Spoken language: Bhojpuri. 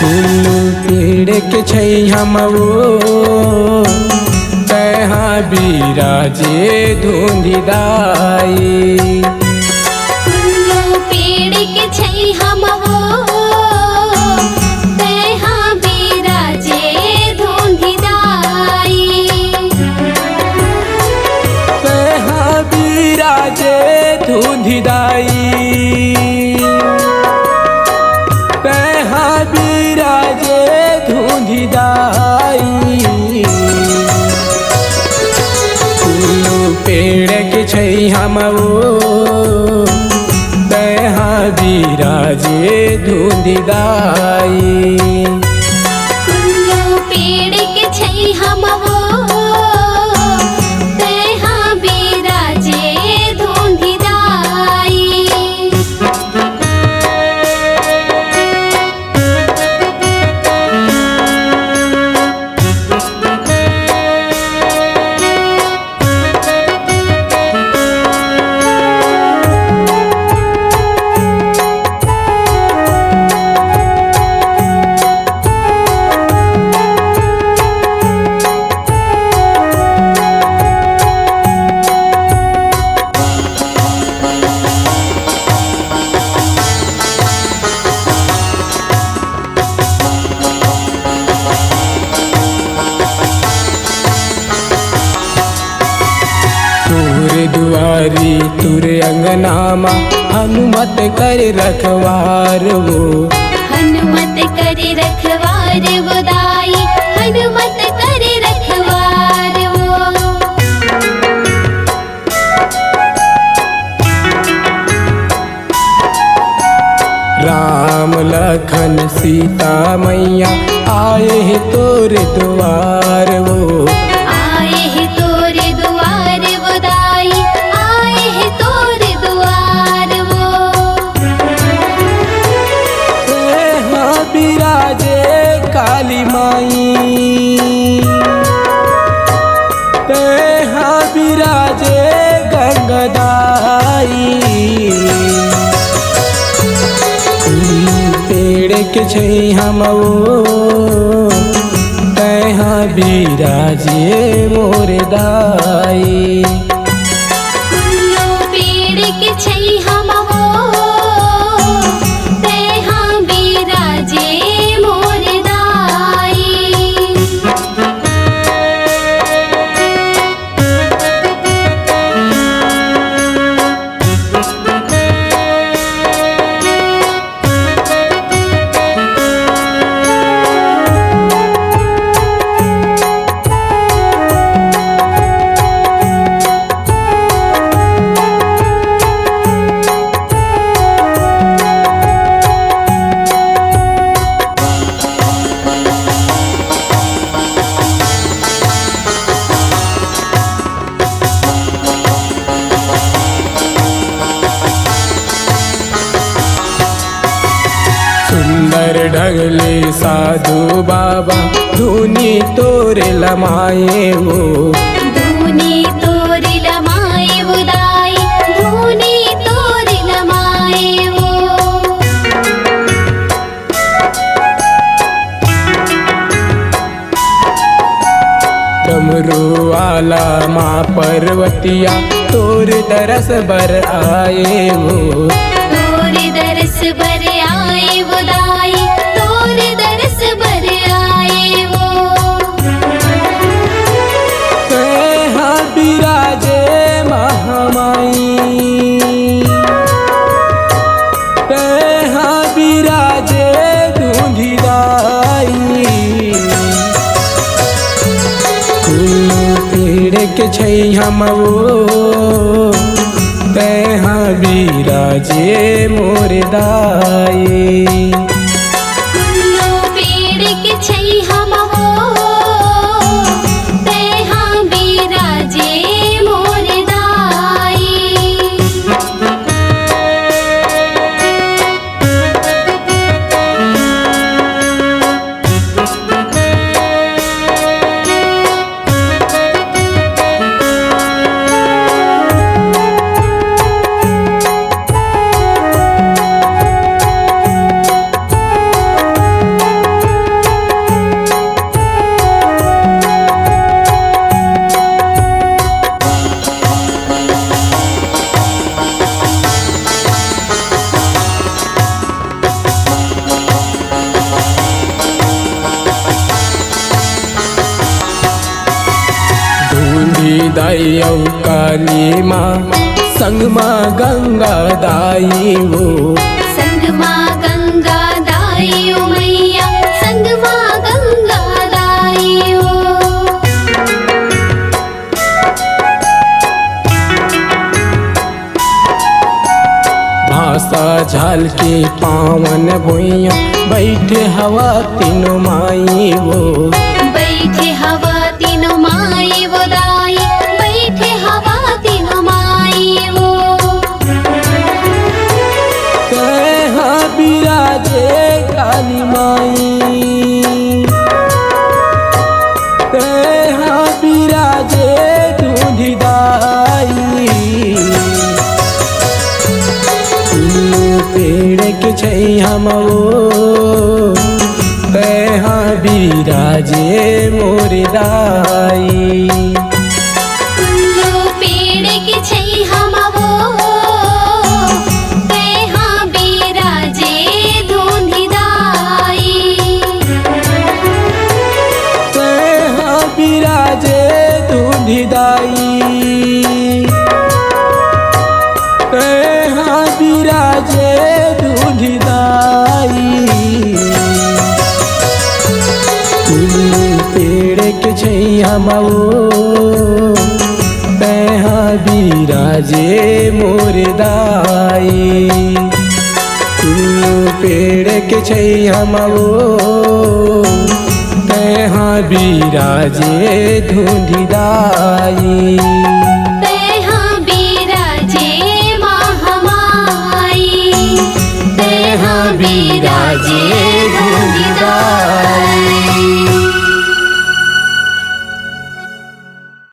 कुल्लू पेड़ के छैया मवो तहाँ बिराजे धुंधिदाई। कुल्लू पेड़ के छैया मवो तहाँ बिराजे धुंधिदाई। तहाँ बिराजे धुंधिदाई। तहाँ बिराजे धुंधिदाई। कुल्लू पेड़ के छैया मवो तहाँ बिराजे धुंधिदाई। कुल्लू पेड़ के छैया मवो तहाँ बिराजे धुंधिदाई। तुर दुआरी तुर अंगनामा हनुमत कर रखवार वो। हनुमत करे रखवार वो दाई, हनुमत करे रखवार वो। राम लखन सीता मैया आए हैं तोर द्वार वो। आए हैं तोरे दुआर वो दाई, आए हैं तोरे दुआर वो। तहाँ बिराजे काली माई। तहाँ बिराजे गंगदाई। पेड़ के छैया मवो तहाँ बिराजे मोर दाई। कुल्लू पेड़ के छैया मवो तहाँ बिराजे मोर दाई। सुंदर ढगले साधु बाबा धुनी तोरे लमाए वो। धूनी तोरे लमाए वो दाई, धूनी तोरे लमाए वो। डमरू वाला माँ पर्वतिया तोर दरस बर आए वो। तोरे दरस बर आए वो दाई, तोरे दरस बर आए वो। तहाँ बिराजे महामाई। तहाँ बिराजे धुंधिदाई। कुल्लू पेड़ के छैया मवो तहाँ बिराजे मोर दाई। कुल्लू पेड़ के छैया मवो तहाँ बिराजे मोर दाई। दाई औ काली माँ संग माँ गंगा दाई वो संग माँ गंगा दाई ओ मैया संग माँ गंगा दाई ओ भाषा झाल के पावन भुइया बैठे हवा तीनों माई वो बैठे हवा तीनों माई वो दाई बैठे हवा तीनों माई वो कहाँ बिराजे काली माई कहाँ बिराजे दूधी दाई पेड़ के छै हम वो कहाँ बिराजे मोर दाई तुल्लू पेड़ के छै हम वो कहाँ बिराजे दूधी दाई कहाँ बिराजे दूधी दाई कहाँ बिराजे दूधी दाई पेड़ के छै हम वो कहाँ बिराजे मोर दाई पेड़ के छै हम वो कहाँ बिराजे दूधी दाई।